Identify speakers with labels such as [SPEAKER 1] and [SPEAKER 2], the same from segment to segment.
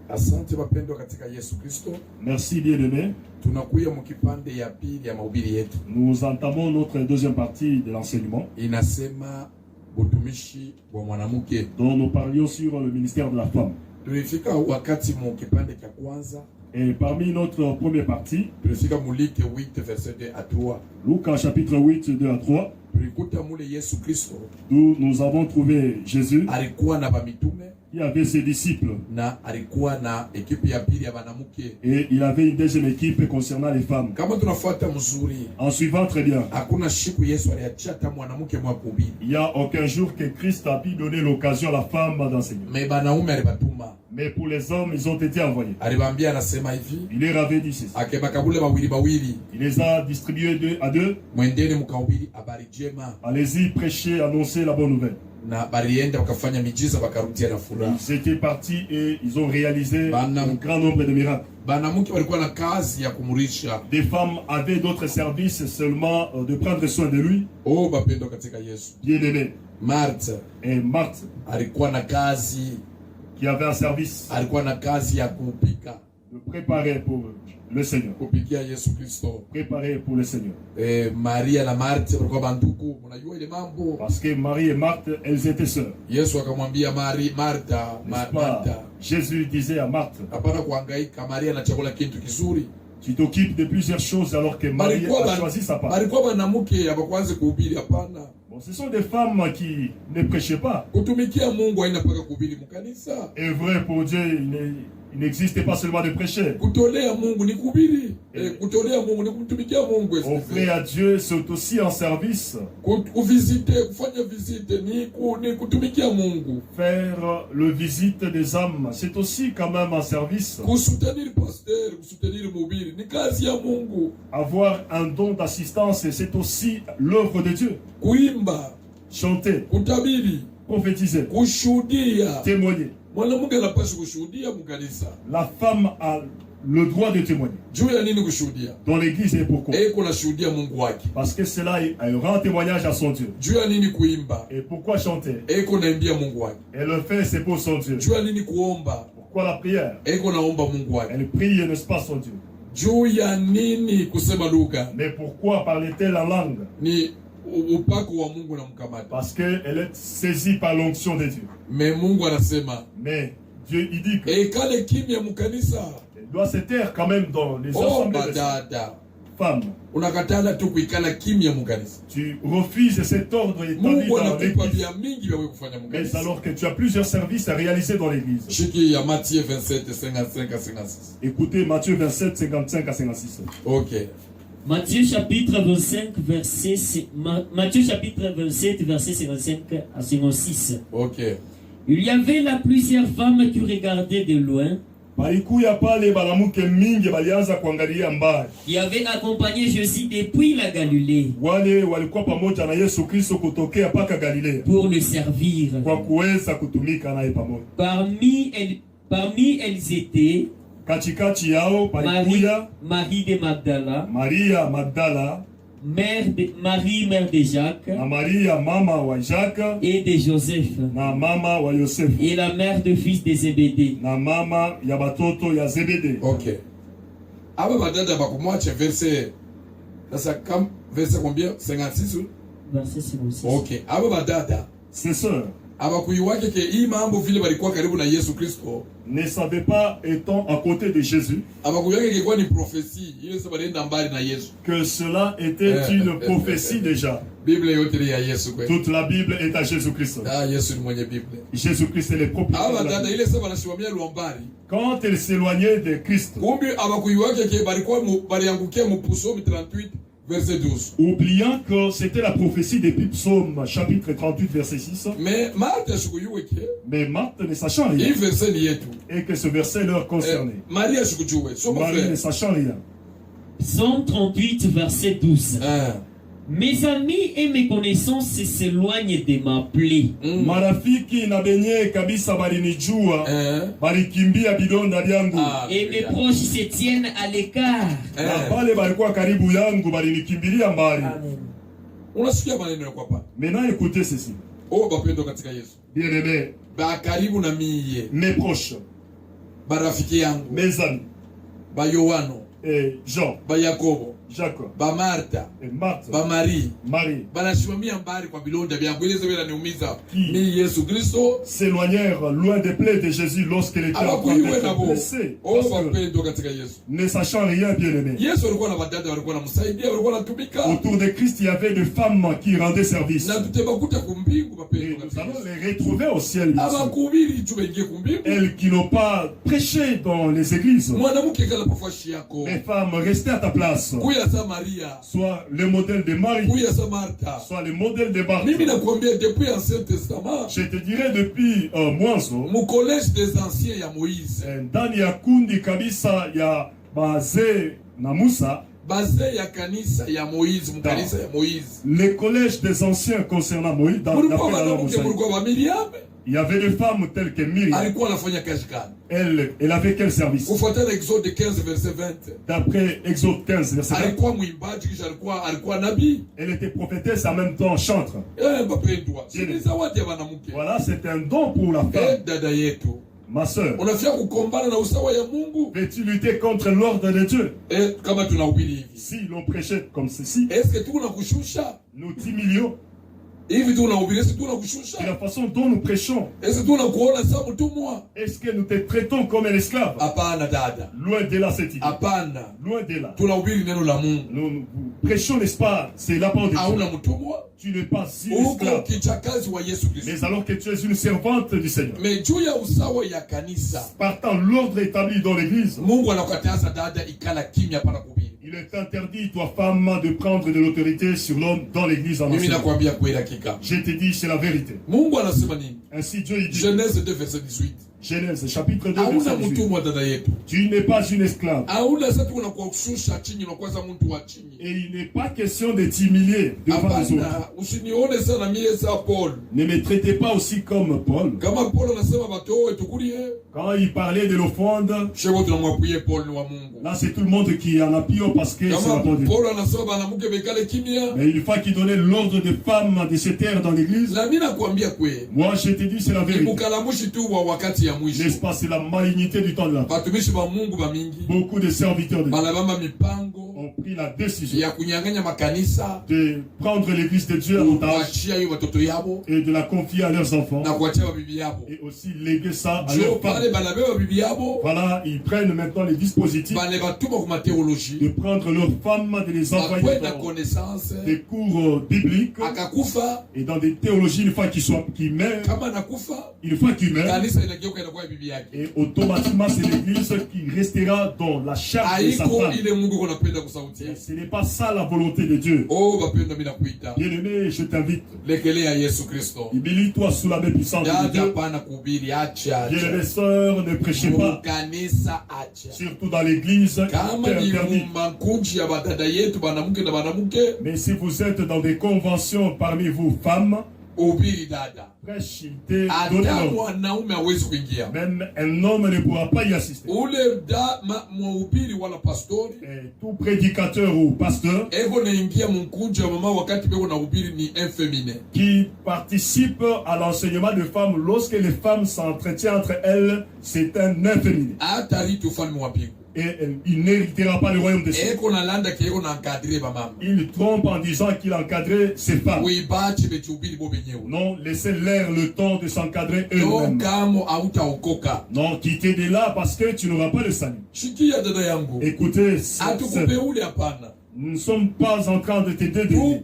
[SPEAKER 1] Asante wapendwa katika Yesu Kristo.
[SPEAKER 2] Merci bien-aimés.
[SPEAKER 1] Tunakuya mkipande ya pili ya mahubiri yetu.
[SPEAKER 2] Nous entamons notre deuxième partie de l'enseignement.
[SPEAKER 1] Inasema utumishi wa mwanamke.
[SPEAKER 2] Dont nous parlions sur le ministère de la femme.
[SPEAKER 1] Tulifika wakati mkipande cha kwanza.
[SPEAKER 2] Et parmi notre première partie,
[SPEAKER 1] tulifika Mulike 8 verset 2 à 3.
[SPEAKER 2] Luc chapitre 8 2 à 3.
[SPEAKER 1] Tulikuta mule Yesu Kristo.
[SPEAKER 2] D'où nous avons trouvé Jésus.
[SPEAKER 1] Alikuwa na bamitume.
[SPEAKER 2] Il avait ses disciples.
[SPEAKER 1] Na alikuwa na ekipe ya pili ya banamuke.
[SPEAKER 2] Et il avait une deuxième équipe concernant les femmes.
[SPEAKER 1] Kama tunafuata mzuri.
[SPEAKER 2] En suivant très bien.
[SPEAKER 1] Hakuna siku Yesu aliachia hata mwanamke mwa kuhubiri.
[SPEAKER 2] Il y a aucun jour que Christ a pu donner l'occasion à la femme d'enseigner.
[SPEAKER 1] Mais banaume alibatuma.
[SPEAKER 2] Mais pour les hommes, ils ont été envoyés.
[SPEAKER 1] Alibambia anasema hivi.
[SPEAKER 2] Il leur avait dit ceci.
[SPEAKER 1] Akebakabule bawili.
[SPEAKER 2] Il les a distribués 2 à 2.
[SPEAKER 1] Mwendeni mkahubiri habari njema.
[SPEAKER 2] Allez-y, prêchez, annoncez la bonne nouvelle.
[SPEAKER 1] Na balienda wakafanya miujiza wakarudia na furaha.
[SPEAKER 2] Ils étaient partis et ils ont réalisé un grand nombre de miracles.
[SPEAKER 1] Banamuke walikuwa na kazi ya kumurisha.
[SPEAKER 2] Des femmes avaient d'autres services seulement de prendre soin de lui.
[SPEAKER 1] Oh bapendo katika Yesu.
[SPEAKER 2] Bien-aimé.
[SPEAKER 1] Marthe.
[SPEAKER 2] Et Marthe.
[SPEAKER 1] Alikuwa na kazi.
[SPEAKER 2] Qui avait un service.
[SPEAKER 1] Alikuwa na kazi ya kupika.
[SPEAKER 2] De préparer pour le Seigneur.
[SPEAKER 1] Kupikia Yesu Kristo.
[SPEAKER 2] Préparer pour le Seigneur.
[SPEAKER 1] Maria na Marthe walikuwa banduku. Mnajua ile mambo.
[SPEAKER 2] Parce que Marie et Marthe, elles étaient sœurs.
[SPEAKER 1] Yesu akamwambia Martha.
[SPEAKER 2] Jésus disait à Marthe.
[SPEAKER 1] Hapana kuhangaika, Maria anachagua kitu kizuri.
[SPEAKER 2] Tu t'occupes de plusieurs choses alors que Marie a choisi sa part.
[SPEAKER 1] Balikuwa banamuke abakwanze kuhubiri hapana.
[SPEAKER 2] Bon, ce sont des femmes qui ne prêchaient pas.
[SPEAKER 1] Kutumikia Mungu haina paka kuhubiri mkanisa.
[SPEAKER 2] Et vrai pour Dieu, il n'existait pas seulement de prêcher.
[SPEAKER 1] Kutolea Mungu ni kuhubiri. Kutolea Mungu ni kumtumikia Mungu.
[SPEAKER 2] Offrir à Dieu, c'est aussi un service.
[SPEAKER 1] Kufanya visite ni kutumikia Mungu.
[SPEAKER 2] Faire le visite des âmes, c'est aussi quand même un service.
[SPEAKER 1] Kusutenir pasteur, kusutenir mhubiri ni kazi ya Mungu.
[SPEAKER 2] Avoir un don d'assistance, c'est aussi l'œuvre de Dieu.
[SPEAKER 1] Kuimba,
[SPEAKER 2] chanter,
[SPEAKER 1] kutabiri,
[SPEAKER 2] prophétiser,
[SPEAKER 1] kushuhudia,
[SPEAKER 2] témoigner.
[SPEAKER 1] Mwanamke anapaswa kushuhudia mkanisa.
[SPEAKER 2] La femme a le droit de témoigner.
[SPEAKER 1] Juu ya nini kushuhudia?
[SPEAKER 2] Dans l'église, et pourquoi?
[SPEAKER 1] Kuna shuhudia Mungu wake.
[SPEAKER 2] Parce que cela rend témoignage à son Dieu.
[SPEAKER 1] Juu ya nini kuimba?
[SPEAKER 2] Et pourquoi chanter?
[SPEAKER 1] Kuna imbia Mungu wake.
[SPEAKER 2] Elle le fait, c'est pour son Dieu.
[SPEAKER 1] Juu ya nini kuomba?
[SPEAKER 2] Pourquoi la prière?
[SPEAKER 1] Naomba Mungu wake.
[SPEAKER 2] Elle prie, n'est-ce pas, son Dieu?
[SPEAKER 1] Juu ya nini kusema lugha?
[SPEAKER 2] Mais pourquoi parler-t-elle en langue?
[SPEAKER 1] Ni upako wa Mungu na mkamata.
[SPEAKER 2] Parce qu'elle est saisie par l'onction de Dieu.
[SPEAKER 1] Mais Mungu anasema.
[SPEAKER 2] Mais Dieu, il dit que
[SPEAKER 1] kale kimya mkanisa.
[SPEAKER 2] Elle doit se taire quand même dans les assemblées de femmes.
[SPEAKER 1] Unakatala tu kuikala kimya mkanisa.
[SPEAKER 2] Tu refuses cet ordre établi dans l'église. Mais alors que tu as plusieurs services à réaliser dans l'église.
[SPEAKER 1] Shiki ya Matthieu 27, 55 à 56.
[SPEAKER 2] Écoutez Matthieu 27, 55 à 56.
[SPEAKER 1] Ok.
[SPEAKER 3] Matthieu chapitre 25, Matthieu chapitre 27, verset 55 à 56.
[SPEAKER 1] Ok.
[SPEAKER 3] Il y avait là plusieurs femmes qui regardaient de loin. Qui avaient accompagné Jésus depuis la Galilée. Pour le servir. Parmi elles étaient Marie de Magdala.
[SPEAKER 2] Maria Magdala.
[SPEAKER 3] Marie, mère de Jacques.
[SPEAKER 2] Maria, mama wa Jacques.
[SPEAKER 3] Et de Joseph.
[SPEAKER 2] Na mama wa Yosef.
[SPEAKER 3] Et la mère de fils de Zébédée.
[SPEAKER 2] Na mama ya batoto ya Zébédée.
[SPEAKER 1] Ok. Aba badada bakumwacha verset. Sasa verset combien? 56 ou?
[SPEAKER 3] Verset 56.
[SPEAKER 1] Ok. Aba badada.
[SPEAKER 2] C'est ça.
[SPEAKER 1] Abakuiwake ke hii mambo vile balikuwa karibu na Yesu Kristo.
[SPEAKER 2] Ne savait pas, étant à côté de Jésus, que cela était une prophétie déjà. Toute la Bible est à Jésus-Christ. Jésus-Christ est le propriétaire. Quand elle s'éloignait de Christ,
[SPEAKER 1] verset 12.
[SPEAKER 2] Oubliant que c'était la prophétie des Psaumes, chapitre 38, verset 6.
[SPEAKER 1] Mais Marthe
[SPEAKER 2] ne sachant rien. Et que ce verset leur concernait.
[SPEAKER 1] Marie
[SPEAKER 2] ne sachant rien.
[SPEAKER 3] Psaume 38, verset 12. Mes amis et mes connaissances s'éloignent de m'appeler.
[SPEAKER 2] Marafiki na benye kabisa balinijua, balikimbia bidonda vyangu.
[SPEAKER 3] Et mes proches se tiennent à l'écart.
[SPEAKER 2] Na pale balikuwa karibu yangu balinikimbilia mbali.
[SPEAKER 1] Unasikia maneno ya kwapa?
[SPEAKER 2] Maintenant écoutez ceci.
[SPEAKER 1] Oh bapendo katika Yesu.
[SPEAKER 2] Bien-aimé,
[SPEAKER 1] ba karibu na mie.
[SPEAKER 2] Mes proches.
[SPEAKER 1] barafiki yangu,
[SPEAKER 2] mes amis,
[SPEAKER 1] ba Yohano,
[SPEAKER 2] et Jean,
[SPEAKER 1] ba Yakobo,
[SPEAKER 2] Jacob,
[SPEAKER 1] ba Martha,
[SPEAKER 2] et Marthe,
[SPEAKER 1] ba Marie,
[SPEAKER 2] Marie,
[SPEAKER 1] mbali kwa bilonda vya kueleza vile niumiza ni Yesu Kristo,
[SPEAKER 2] s'éloignèrent loin des plaies de Jésus lorsqu'il était en train d'être blessé. Ne sachant rien, bien-aimé. Autour de Christ, il y avait des femmes qui rendaient service. Et nous allons les retrouver au ciel. Elles qui n'ont pas prêché dans les églises. Les femmes, restez à ta place. Soit le modèle de Marie, soit le modèle de Marthe. Je te dirais depuis mwanzo,
[SPEAKER 1] collège des anciens ya Moïse,
[SPEAKER 2] ndani ya kundi kabisa ya bazee na Musa,
[SPEAKER 1] bazee ya kanisa ya Moïse, mkanisa ya Moïse,
[SPEAKER 2] le collège des anciens concernant Moïse, dans la loi Musa. Il y avait des femmes telles que Myriam. Elle avait quel service? D'après Exode 15, verset 20. Elle était prophétesse en même temps chantre. Voilà, c'est un don pour la femme. Ma soeur, veux-tu lutter contre l'ordre de Dieu? Si l'on prêchait comme ceci, nous 10 millions. Et la façon dont nous prêchons, est-ce que nous te traitons comme un esclave? Loin de là cette idée. Loin de là. Nous prêchons, n'est-ce pas? C'est la parole de Dieu. Tu n'es pas une esclave, mais alors que tu es une servante du Seigneur. Partant l'ordre établi dans l'église, il est interdit, toi femme, de prendre de l'autorité sur l'homme dans l'église en enseignement. Je te dis, c'est la vérité. Ainsi Dieu dit.
[SPEAKER 1] Genèse 2, verset 18.
[SPEAKER 2] Genèse chapitre 2, verset 18. Tu n'es pas une esclave. Et il n'est pas question de t'humilier devant les autres. Ne me traitez pas aussi comme Paul. Quand il parlait de l'offrande, là c'est tout le monde qui en appuie parce que c'est la parole de Dieu. Mais une fois qu'il donnait l'ordre des femmes de se taire dans l'église, moi je te dis c'est la vérité. N'est-ce pas, c'est la malignité du temps de la fin. Beaucoup de serviteurs de Dieu ont pris la décision de prendre l'église de Dieu en otage et de la confier à leurs enfants et aussi léguer ça à leurs femmes. Voilà, ils prennent maintenant les dispositifs de prendre leurs femmes, de les envoyer dans des cours bibliques et dans des théologies. Une fois qu'ils meurent, et automatiquement c'est l'église qui restera dans la chair de sa femme. Et ce n'est pas ça la volonté de Dieu. Bien-aimé, je t'invite. Humilie-toi sous la main puissante de Dieu. Bien-aimé sœurs, ne prêchez pas, surtout dans l'église. Mais si vous êtes dans des conventions parmi vous femmes, prêchez, même un homme ne pourra pas y assister. Et tout prédicateur ou pasteur qui participe à l'enseignement de femmes, lorsque les femmes s'entretiennent entre elles, c'est un inféminé. Et il n'héritera pas le royaume des cieux. Il trompe en disant qu'il encadrait ses femmes. Non, laissez-leur le temps de s'encadrer eux-mêmes. Non, quittez de là parce que tu n'auras pas le salut. Écoutez, nous ne sommes pas en train de te dédouaner,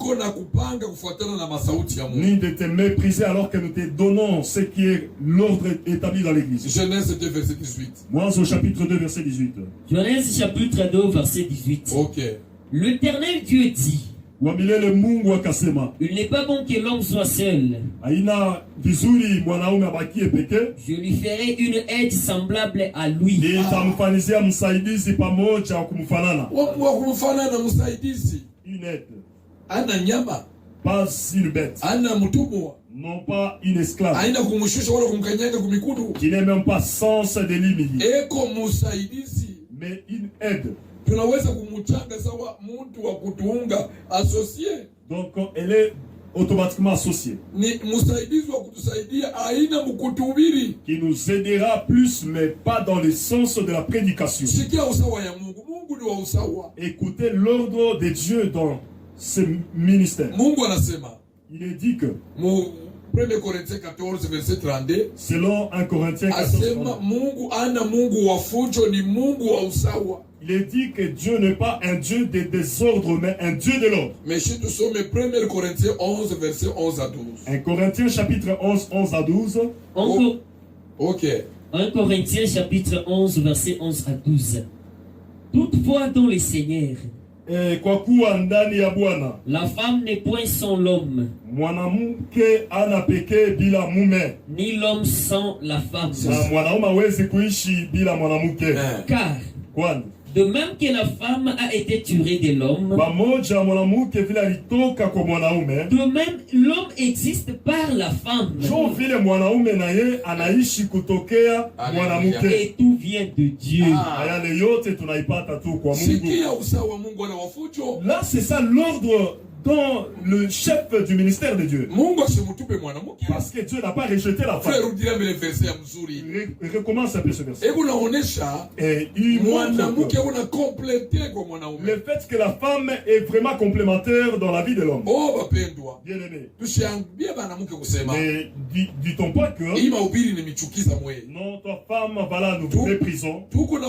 [SPEAKER 2] ni de te mépriser alors que nous te donnons ce qui est l'ordre établi dans l'église.
[SPEAKER 1] Genèse 2, verset 18.
[SPEAKER 2] Moi, au chapitre 2, verset 18.
[SPEAKER 3] Genèse chapitre 2, verset 18.
[SPEAKER 1] Ok.
[SPEAKER 3] L'Éternel Dieu dit: il n'est pas bon que l'homme soit seul. Je lui ferai une aide semblable à lui.
[SPEAKER 2] Une aide.
[SPEAKER 1] Pas
[SPEAKER 2] une bête. Non pas une esclave. Qui n'est même pas sens de l'humilier. Mais une aide. Donc elle est automatiquement associé. Qui nous aidera plus, mais pas dans le sens de la prédication. Écoutez l'ordre de Dieu dans ce ministère. Il est dit que
[SPEAKER 1] 1 Corinthiens 14 verset 32,
[SPEAKER 2] selon 1 Corinthiens 14 il est dit que Dieu n'est pas un Dieu de désordre, mais un Dieu de l'ordre.
[SPEAKER 1] Mais si nous sommes 1 Corinthiens 11 verset 11 à 12.
[SPEAKER 2] 1 Corinthiens chapitre 11 à 12.
[SPEAKER 1] Ok.
[SPEAKER 3] 1 Corinthiens chapitre 11 verset 11 à 12. Toutefois dans les seigneurs, la femme n'est point sans l'homme, ni l'homme sans la femme. Car de même que la femme a été tirée de l'homme, de même l'homme existe par la femme. Et tout vient de Dieu.
[SPEAKER 2] Là, c'est ça l'ordre dans le chef du ministère de Dieu. Parce que Dieu n'a pas rejeté la femme. Il recommence un peu ce verset. Et il montre le fait que la femme est vraiment complémentaire dans la vie de l'homme. Bien aimé. Mais dit-on pas que non, ta femme va là, nous méprisons. Loin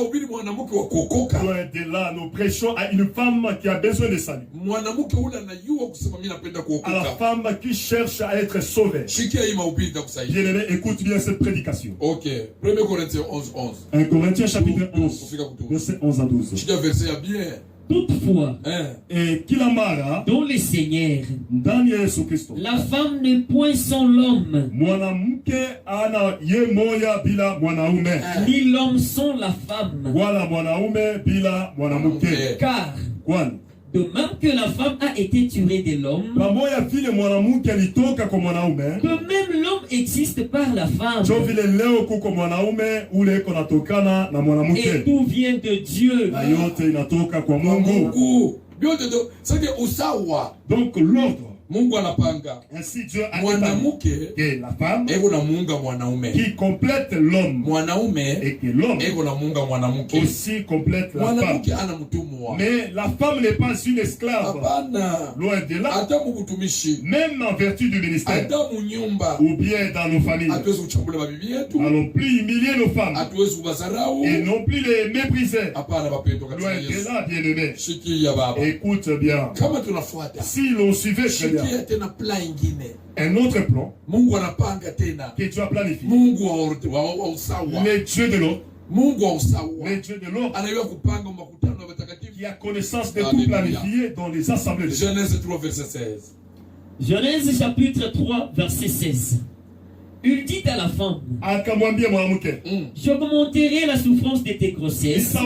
[SPEAKER 2] de là, nous prêchons à une femme qui a besoin de salut. À la femme qui cherche à être sauvée. Bien aimé, écoute bien cette prédication.
[SPEAKER 1] Ok. 1 Corinthiens 11, 11.
[SPEAKER 2] 1 Corinthiens chapitre 11, verset 11 à 12.
[SPEAKER 3] Toutefois, dans les seigneurs, la femme n'est point sans l'homme, ni l'homme sans la femme. Car de même que la femme a été tirée de l'homme, de même l'homme existe par la femme. Et tout vient de Dieu.
[SPEAKER 2] Donc l'ordre.
[SPEAKER 1] Ainsi Dieu a
[SPEAKER 2] établi la femme qui complète l'homme et que l'homme aussi complète la femme. Mais la femme n'est pas une esclave. Loin de là. Même en vertu du ministère ou bien dans nos familles, n'allons plus humilier nos femmes et non plus les mépriser. Loin de là, bien aimé. Écoute bien. Si l'on suivait très bien un autre plan que Dieu a planifié, le Dieu de l'ordre, qui a connaissance de tout planifié dans les assemblées de Dieu.
[SPEAKER 1] Genèse 3 verset 16.
[SPEAKER 3] Genèse chapitre 3 verset 16. Il dit à la femme, j'augmenterai la souffrance de tes grossesses.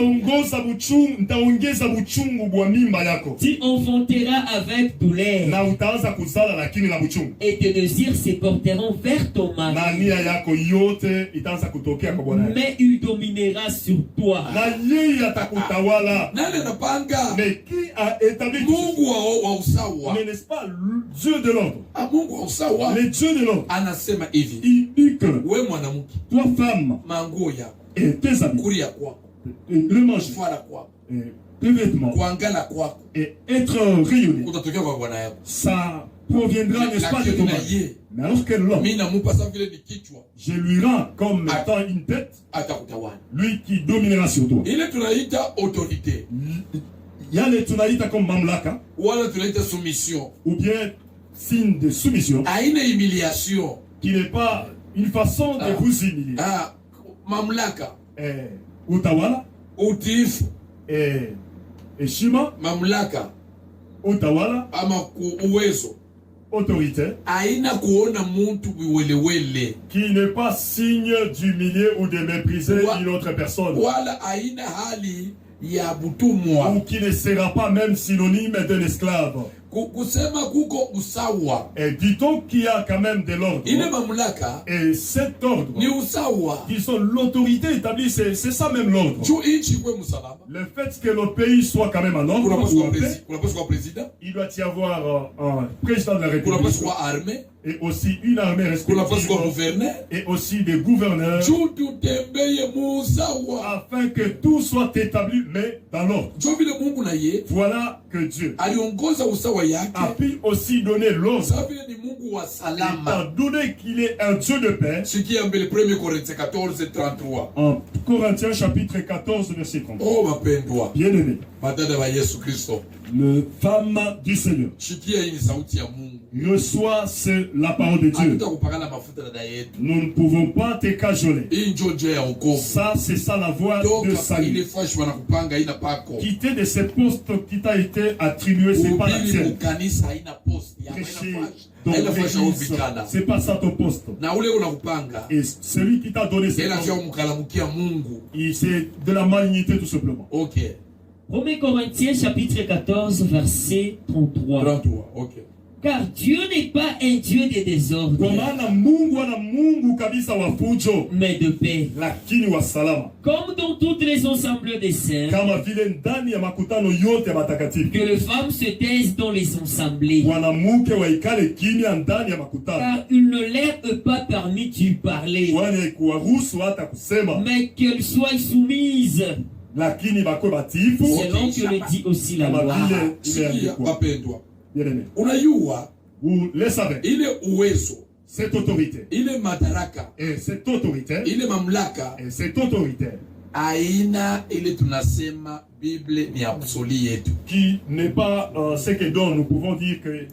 [SPEAKER 3] Tu enfanteras avec douleur. Et tes désirs se porteront vers ton mari. Mais il dominera sur toi.
[SPEAKER 2] Mais qui a établi mais n'est-ce pas Dieu de l'ordre? Le Dieu de l'ordre. Il dit que toi femme et tes amis, le manger, tes vêtements et être rayonné, ça proviendra, n'est-ce pas, de ton mari. Mais alors que l'homme, je lui rends comme étant une tête, lui qui dominera sur toi. Il y a les tunaïta comme mamlaka, ou bien signe de soumission, qui n'est pas une façon de vous humilier.
[SPEAKER 1] Mamlaka.
[SPEAKER 2] Utawala.
[SPEAKER 1] Utif.
[SPEAKER 2] Heshima.
[SPEAKER 1] Mamlaka.
[SPEAKER 2] Utawala.
[SPEAKER 1] Uwezo.
[SPEAKER 2] Autorité. Qui n'est pas signe d'humilier ou de mépriser une autre personne. Ou qui ne sera pas même synonyme d'un esclave. Et dit-on qu'il y a quand même de l'ordre. Et cet ordre, disons l'autorité établie, c'est ça même l'ordre. Le fait que le pays soit quand même en ordre, il doit y avoir un président de la République. Et aussi une armée respective. Et aussi des gouverneurs. Afin que tout soit établi, mais dans l'ordre. Voilà que Dieu a pu aussi donner l'ordre. Il a donné qu'il est un Dieu de paix. En Corinthiens chapitre 14 verset 30. Bien aimé. Le femme du Seigneur. Reçois la parole de Dieu. Nous ne pouvons pas te cajoler. Ça, c'est ça la voie de salut. Quitter de ces postes qui t'a été attribué, c'est pas la tienne. Prêcher dans l'église, c'est pas ça ton poste. Et celui qui t'a donné ce poste, c'est de la malignité tout simplement.
[SPEAKER 3] Ok. 1 Corinthiens chapitre 14 verset 33. Car Dieu n'est pas un Dieu de désordre, mais de paix. Comme dans toutes les ensembles des saints, que les femmes se taisent dans les assemblées, car il ne leur est pas permis de parler, mais qu'elles soient soumises, selon que le dit aussi la loi.
[SPEAKER 2] Vous le savez. Cette autorité. Et cette autorité. Et cette autorité. Qui n'est pas ce que dont nous pouvons dire que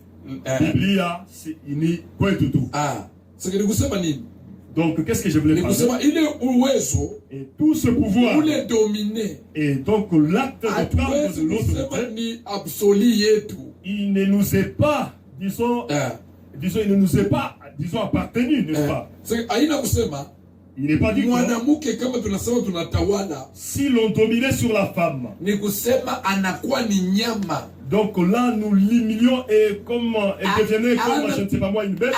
[SPEAKER 2] Biblia c'est ini kwetu tu. Donc qu'est-ce que je voulais parler? Et tout ce pouvoir. Et donc l'acte de prendre de l'autorité. Il ne nous est pas, disons, il ne nous est pas, disons, appartenu, n'est-ce pas? Il n'est pas dit que si l'on dominait sur la femme, donc là nous l'humilions et comme elle devenait comme je ne sais pas moi une bête,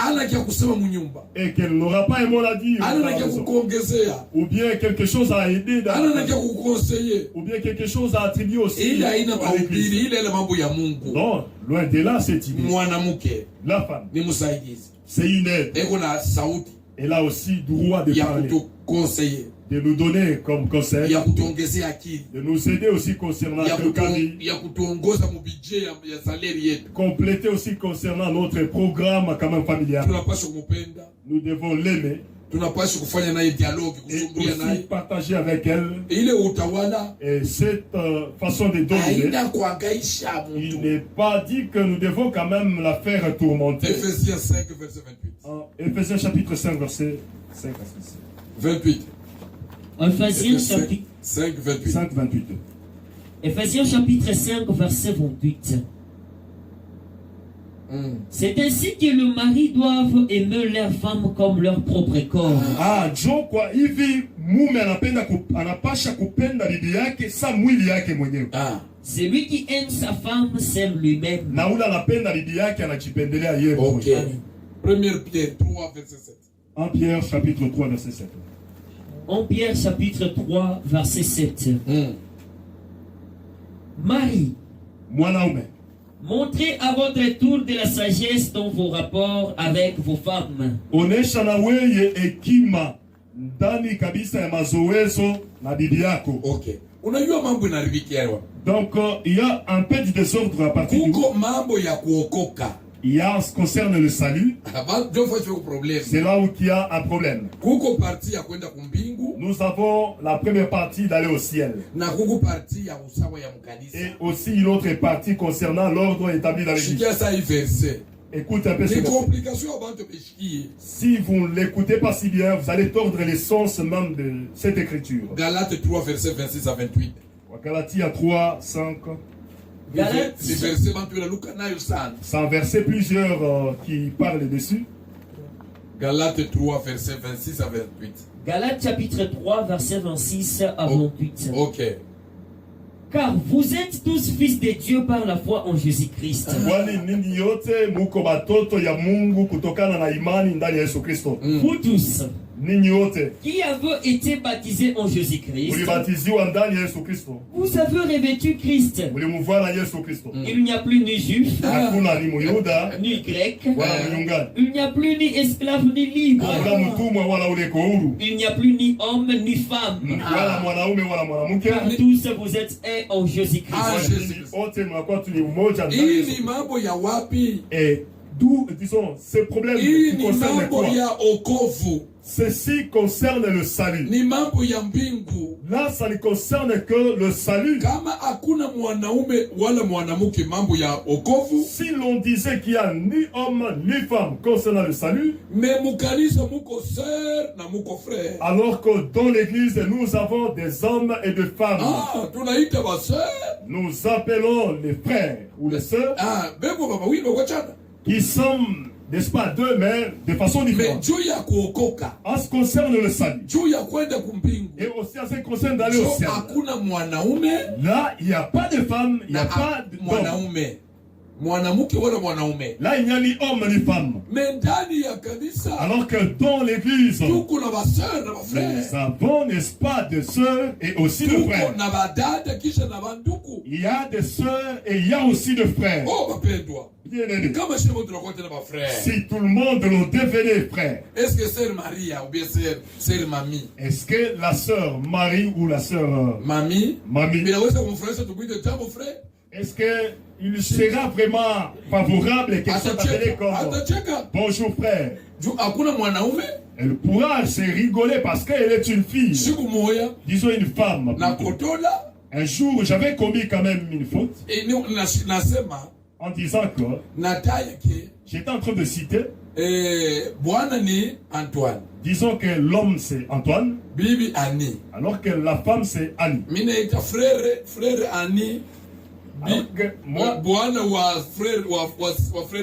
[SPEAKER 2] et qu'elle n'aura pas un mot à dire, ou bien quelque chose à aider, ou bien quelque chose à attribuer aussi. Non, loin de là cette idée. La femme, c'est une aide. Elle a aussi droit de parler, de nous donner comme conseil, de nous aider aussi concernant notre famille, compléter aussi concernant notre programme quand même familial. Nous devons l'aimer et aussi partager avec elle. Et cette façon de dominer, il n'est pas dit que nous devons quand même la faire tourmenter.
[SPEAKER 1] Ephésiens 5 verset 28.
[SPEAKER 2] Ephésiens chapitre 5 verset 5
[SPEAKER 1] 28.
[SPEAKER 3] Ephésiens chapitre
[SPEAKER 1] 5 28.
[SPEAKER 2] 5 28.
[SPEAKER 3] Ephésiens chapitre 5 verset 28. C'est ainsi que le mari doivent aimer leur femme comme leur propre corps.
[SPEAKER 2] John kwa hivi mume anapasha kupenda bibi yake sa mwili yake mwenyewe.
[SPEAKER 3] Celui qui aime sa femme s'aime lui-même.
[SPEAKER 2] Na ule anapenda bibi yake anajipendelea yeye mwenyewe.
[SPEAKER 1] 1 Pierre 3 verset 7.
[SPEAKER 2] 1 Pierre chapitre 3 verset 7.
[SPEAKER 3] 1 Pierre chapitre 3 verset 7. Marie,
[SPEAKER 2] mwanaume,
[SPEAKER 3] montrez à votre tour de la sagesse dans vos rapports avec vos femmes.
[SPEAKER 2] Onesha na weye hekima ndani kabisa ya mazoezo na bibi yako.
[SPEAKER 1] Okay. Unajua mambo inaribikia.
[SPEAKER 2] Donc il y a un peu de désordre à partir du
[SPEAKER 1] mambo ya kuokoka.
[SPEAKER 2] Il y a en ce qui concerne le salut. C'est là où il y a un problème. Nous avons la première partie d'aller au ciel. Et aussi une autre partie concernant l'ordre établi dans l'église. Écoute un peu ce si vous ne l'écoutez pas si bien, vous allez tordre les sens même de cette écriture.
[SPEAKER 1] Galates 3 verset 26 à 28.
[SPEAKER 2] Galates 3, 5. C'est un verset plusieurs qui parlent dessus.
[SPEAKER 1] Galates 3 verset 26 à 28.
[SPEAKER 3] Galates chapitre 3 verset 26 à 28.
[SPEAKER 1] Ok.
[SPEAKER 3] Car vous êtes tous fils de Dieu par la foi en Jésus-Christ. Vous tous qui avez été baptisés en Jésus-Christ, vous avez revêtu Christ. Il n'y a plus ni juif, ni grec, il n'y a plus ni esclave ni libre, il n'y a plus ni homme ni femme, car tous vous êtes un en Jésus-Christ.
[SPEAKER 2] Et d'où, disons, ces problèmes qui concernent quoi? Ceci concerne le salut. Là, ça ne concerne que le salut. Si l'on disait qu'il n'y a ni homme ni femme concernant le salut, alors que dans l'église, nous avons des hommes et des femmes. Nous appelons les frères ou les sœurs qui sont, n'est-ce pas, deux, mais de façon différente. En ce qui concerne le salut, et aussi en ce qui concerne d'aller au ciel, là, il n'y a pas de femme, il n'y a pas d'homme. Là, il n'y a ni homme ni femme. Alors que dans l'église, nous avons, n'est-ce pas, des sœurs et aussi de frères. Il y a des sœurs et il y a aussi des frères. Si tout le monde nous devenait frère,
[SPEAKER 1] est-ce que sœur Maria ou bien sœur Mamie?
[SPEAKER 2] Est-ce que la sœur Marie ou la sœur
[SPEAKER 1] Mamie?
[SPEAKER 2] Est-ce qu'il sera vraiment favorable qu'elle soit appelée comme bonjour frère? Elle pourra se rigoler parce qu'elle est une fille. Disons une femme. Un jour, j'avais commis quand même une faute. En disant que j'étais en train de citer, disons que l'homme c'est Antoine,
[SPEAKER 1] Bibi Annie,
[SPEAKER 2] alors que la femme c'est Annie.
[SPEAKER 1] Frère Annie, moi frère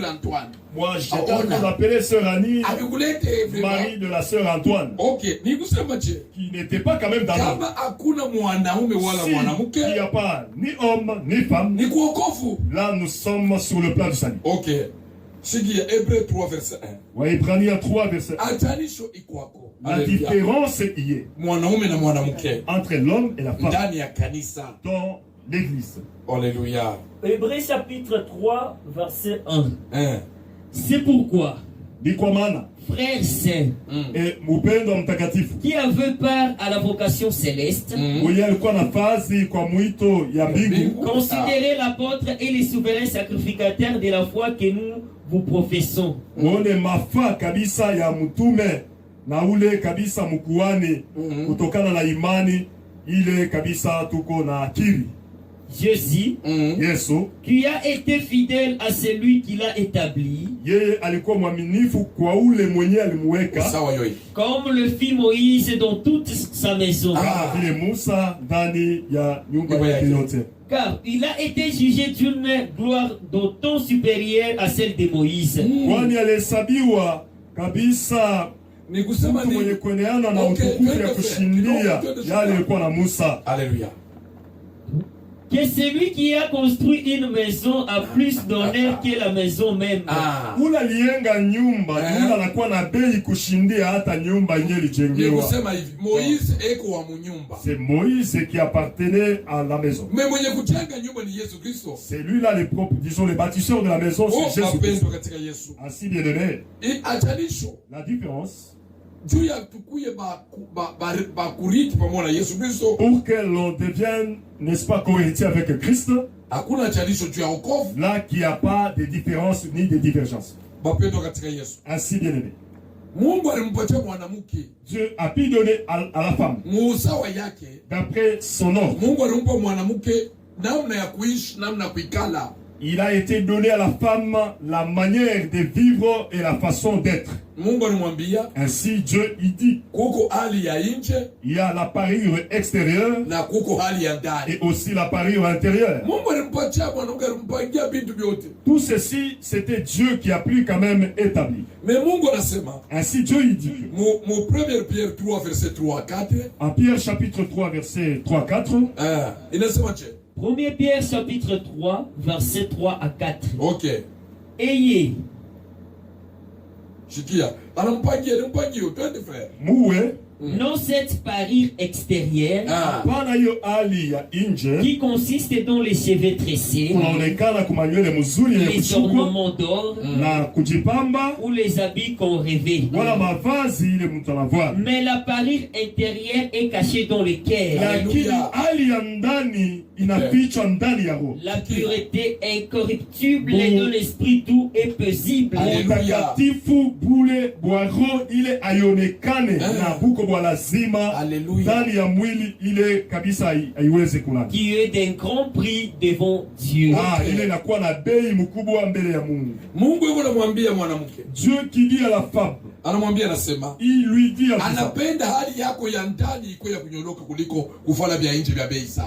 [SPEAKER 1] Antoine.
[SPEAKER 2] Moi j'étais en train d'appeler sœur Annie, mari de la sœur Antoine.
[SPEAKER 1] Ok,
[SPEAKER 2] qui n'était pas quand même dans l'homme. Il n'y a pas ni homme ni femme. Là nous sommes sur le plan du salut.
[SPEAKER 1] Ok. Hébreux 3 verset 1.
[SPEAKER 2] Ouais, Hébreux 3 verset 1. La différence y est entre l'homme et la femme dans l'église.
[SPEAKER 1] Alléluia.
[SPEAKER 3] Hébreux chapitre 3 verset 1. C'est pourquoi, frères saints, qui avaient part à la vocation céleste, considérez l'apôtre et les souverains sacrificateurs de la foi que nous vous professons. Jésus, qui a été fidèle à celui qui l'a établi, comme le fit Moïse dans toute sa maison. Car il a été jugé d'une gloire d'autant supérieure à celle de Moïse.
[SPEAKER 1] Alléluia.
[SPEAKER 3] Que celui qui a construit une maison a plus d'honneur que la maison même.
[SPEAKER 2] C'est Moïse qui appartenait à la maison. C'est lui là, disons les bâtisseurs de la maison, c'est Jésus. Ainsi bien aimé. La différence, pour que l'on devienne, n'est-ce pas, cohéritier avec Christ, là qu'il n'y a pas de différence ni de divergence. Ainsi bien aimé. Dieu a pu donner à la femme d'après son ordre. Il a été donné à la femme la manière de vivre et la façon d'être. Ainsi Dieu il dit, il y a la parure extérieure et aussi la parure intérieure. Tout ceci, c'était Dieu qui a pu quand même établir. Ainsi Dieu il dit, en Pierre chapitre 3 verset 3-4,
[SPEAKER 3] 1 Pierre chapitre 3, versets 3 à 4.
[SPEAKER 1] Ok.
[SPEAKER 3] Ayez.
[SPEAKER 1] Shikia.
[SPEAKER 2] Muwe.
[SPEAKER 3] Non cette parure extérieure qui consiste dans les cheveux tressés, les ornements d'or ou les habits qu'on rêvait. Mais la parure intérieure est cachée dans le cœur. La pureté incorruptible de l'esprit doux et paisible. Qui est d'un grand prix devant Dieu.
[SPEAKER 2] Dieu qui dit à la femme, il lui dit à la femme,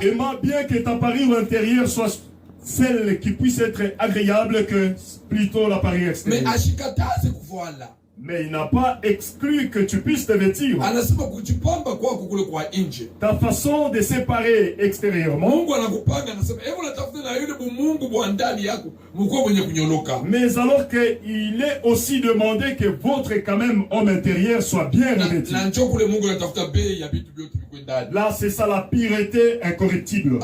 [SPEAKER 2] aimant bien que ta parure intérieure soit celle qui puisse être agréable que plutôt la parure extérieure. Mais il n'a pas exclu que tu puisses te vêtir. Ta façon de séparer extérieurement. Mais alors qu'il est aussi demandé que votre quand même homme intérieur soit bien revêtu. Là, c'est ça la pureté incorruptible.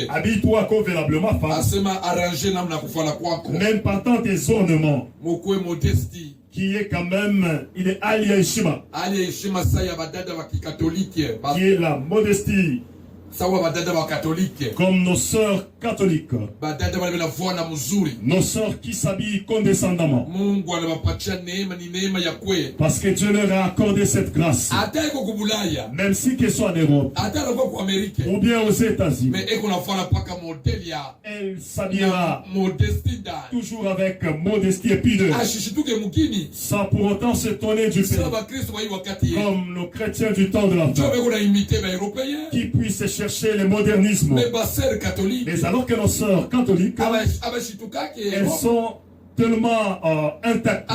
[SPEAKER 2] Habille-toi convenablement, femme. Même partant tes ornements. Qui est quand même, il est allié Shima. Qui est la modestie. Comme nos sœurs catholiques. Nos sœurs qui s'habillent condescendamment. Parce que Dieu leur a accordé cette grâce. Même si qu'elle soit en Europe. Ou bien aux États-Unis. Elle s'habillera toujours avec modestie et pudeur. Sans pour autant se tourner du pays. Comme nos chrétiens du temps de la fin. Qui puissent chercher le modernisme. Mais alors que nos sœurs catholiques, elles sont tellement intactes.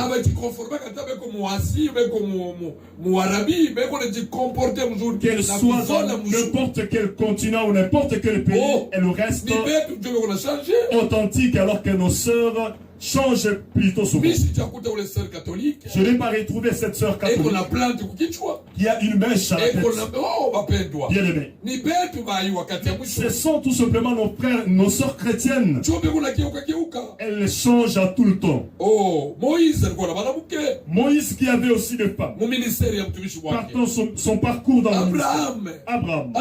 [SPEAKER 2] Qu'elles soient dans n'importe quel continent ou n'importe quel pays, elles restent authentiques alors que nos sœurs change plutôt souvent. Je n'ai pas retrouvé cette sœur catholique qui a une mèche à la tête. Bien aimé. Ce sont tout simplement nos frères, nos sœurs chrétiennes. Elles changent à tout le temps. Moïse qui avait aussi des femmes. Partant son parcours dans le ministère. Abraham.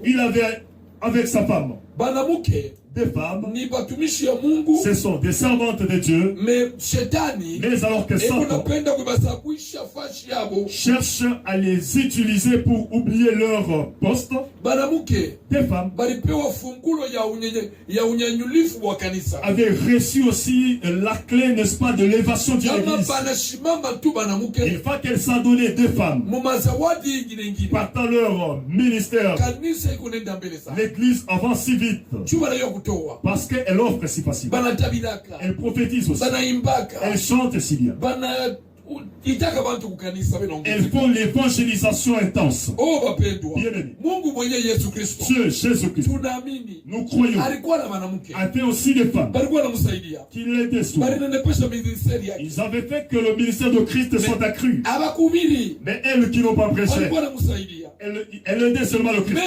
[SPEAKER 2] Il avait avec sa femme des femmes, ce sont des servantes de Dieu, mais alors que Satan cherche à les utiliser pour oublier leur poste, des femmes avaient reçu aussi la clé, n'est-ce pas, de l'évasion de l'église. Il faut qu'elles s'en donnaient des femmes partant leur ministère. L'église avance si vite parce qu'elle offre si facilement. Elle prophétise aussi. Elle chante si bien. Elles font l'évangélisation intense. Bien-aimé. Dieu, Jésus-Christ, nous croyons, a fait aussi des femmes qui l'aidaient souvent. Ils avaient fait que le ministère de Christ soit accru. Mais elles qui n'ont pas prêché, elles aidaient seulement le Christ.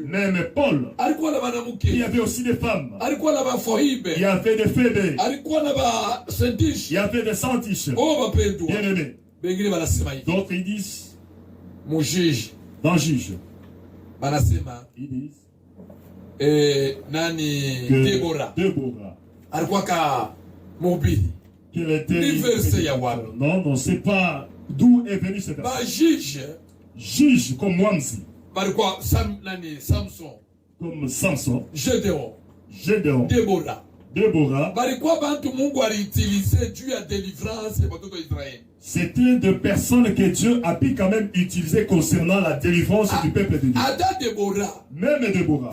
[SPEAKER 2] Même Paul, il y avait aussi des femmes. Il y avait des Phébé. Il y avait des Santiches. Bien-aimé. D'autres ils disent dans juge. Ils disent que Déborah qu'elle était non, c'est pas d'où est venu cette personne. Juge comme Wamsi. Comme Samson. Gédéon. Déborah. C'était des personnes que Dieu a pu quand même utiliser concernant la délivrance du peuple de Dieu. Même Déborah.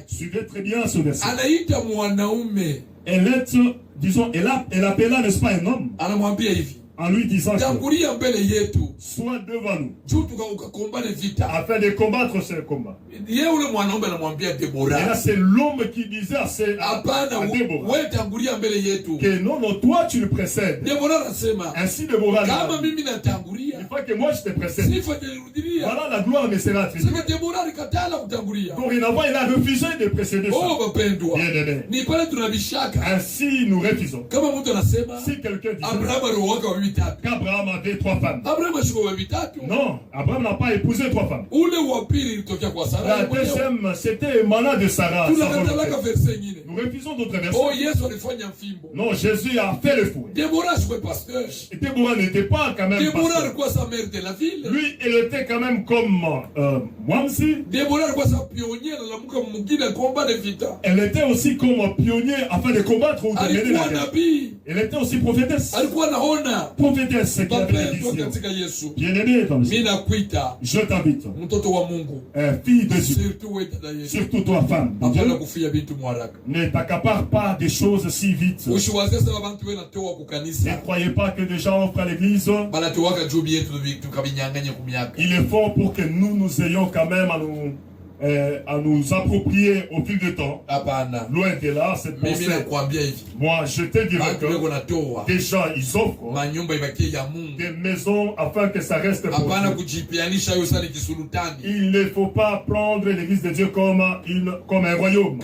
[SPEAKER 2] Suivez très bien ce verset. Elle est, disons, elle appela, n'est-ce pas, un homme. en lui disant
[SPEAKER 1] tangulia mbele yetu,
[SPEAKER 2] sois devant nous,
[SPEAKER 1] ukakombane vita,
[SPEAKER 2] afin de combattre ce combat.
[SPEAKER 1] Yeye ule mwanaume anamwambia Deborah,
[SPEAKER 2] et là c'est l'homme qui disait à Déborah,
[SPEAKER 1] wewe tangulia mbele yetu,
[SPEAKER 2] que non, toi tu le précèdes.
[SPEAKER 1] Deborah anasema,
[SPEAKER 2] ainsi Deborah,
[SPEAKER 1] kama mimi natangulia,
[SPEAKER 2] il faut que moi je te précède,
[SPEAKER 1] sifa itarudilia,
[SPEAKER 2] voilà la gloire me sera attribuée.
[SPEAKER 1] Sema Deborah alikatala kutangulia,
[SPEAKER 2] dorénavant il a refusé de précéder ça.
[SPEAKER 1] Oh bapendwa,
[SPEAKER 2] bien-aimé,
[SPEAKER 1] ni pale tunabishaka,
[SPEAKER 2] ainsi nous refusons.
[SPEAKER 1] Kama mtu anasema,
[SPEAKER 2] si quelqu'un dit
[SPEAKER 1] Abraham aliwaka wa vitatu,
[SPEAKER 2] qu'Abraham avait 3 femmes.
[SPEAKER 1] Abraham ashiko wa vitatu,
[SPEAKER 2] non, Abraham n'a pas épousé 3 femmes.
[SPEAKER 1] Ule wa pili ilitokea kwa Sarah,
[SPEAKER 2] la deuxième c'était émanant de Sarah.
[SPEAKER 1] Tunakatalaka verset nyingine,
[SPEAKER 2] nous refusons d'autres versets.
[SPEAKER 1] Oh Yesu alifanya mfimbo,
[SPEAKER 2] non, Jésus a fait le fouet.
[SPEAKER 1] Deborah ashiko pasteur,
[SPEAKER 2] Deborah n'était pas quand même
[SPEAKER 1] Deborah alikuwa sa mère de la ville,
[SPEAKER 2] lui il était quand même comme Mwamsi.
[SPEAKER 1] Deborah alikuwa sa pionnier na lamuka mwingine combat de vita,
[SPEAKER 2] elle était aussi comme pionnier afin de combattre ou de mener la guerre. Elle était aussi prophétesse.
[SPEAKER 1] Alikuwa naona
[SPEAKER 2] prophétesse qui avait la vision. Bien-aimé, je t'invite, fille de Dieu, surtout toi femme de Dieu, ne t'accapare pas des choses si vite. Ne croyez pas que des gens offrent à l'église. Il est fort pour que nous ayons quand même à nous approprier au fil du temps. Loin de là, cette pensée. Moi, je te dirais que des gens, ils offrent des maisons afin que ça reste pour Dieu. Il ne faut pas prendre l'église de Dieu comme un royaume.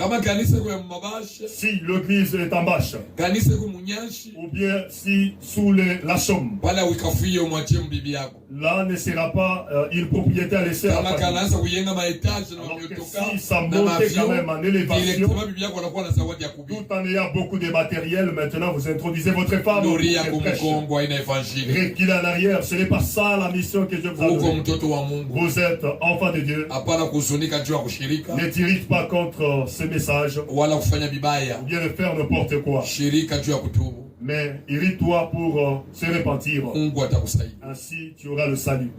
[SPEAKER 2] Si l'église est en bâche, ou bien si sous la chaume, là ne sera pas une propriété à laisser à la famille. Si ça monte quand même en élévation, tout en ayant beaucoup de matériel, maintenant vous introduisez votre femme. Reculez en arrière, ce n'est pas ça la mission que Dieu vous a donnée. Vous êtes enfant de Dieu. Ne t'irrite pas contre ce message, ou bien de faire n'importe quoi. Mais irrite-toi pour se repentir. Ainsi tu auras le salut.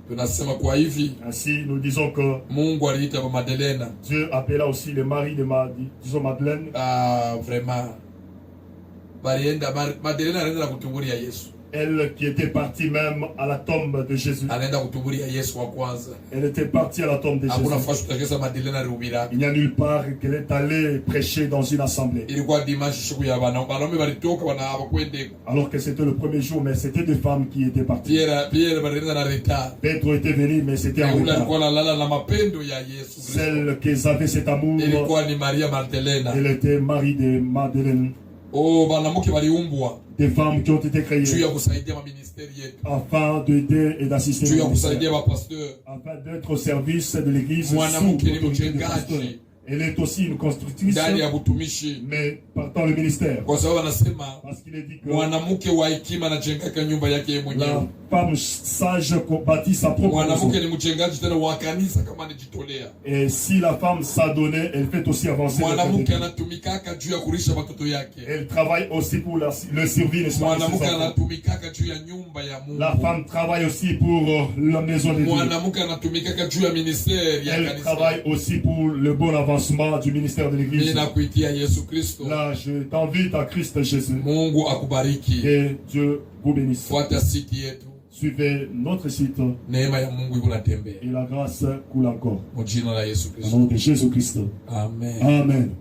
[SPEAKER 2] Ainsi nous disons que Dieu appela aussi le mari de Madeleine.
[SPEAKER 1] Vraiment. Madeleine elle
[SPEAKER 2] qui était partie même à la tombe de Jésus. Elle était partie à la tombe de Jésus. Il n'y a nulle part qu'elle est allée prêcher dans une assemblée. Alors que c'était le premier jour, mais c'était des femmes qui étaient parties. Pedro était venu, mais c'était en retard. Celle qui avait cet amour, elle était Marie de Madeleine. Des femmes qui ont été créées afin d'aider et d'assister le ministère, afin d'être au service de l'église sous l'autorité du pasteur. Elle est aussi une constructrice, mais partant le ministère. Parce qu'il est dit que la femme sage bâtit sa propre maison. Et si la femme s'adonnait, elle fait aussi avancer le elle travaille aussi pour le survie de ses enfants. La femme travaille aussi pour la maison de Dieu. Elle travaille aussi pour le bon avancement du ministère de l'église. Là, je t'invite à Christ Jésus. Et Dieu vous bénisse. Suivez notre site. Et la grâce coule encore. Au nom de Jésus-Christ.
[SPEAKER 1] Amen.
[SPEAKER 2] Amen.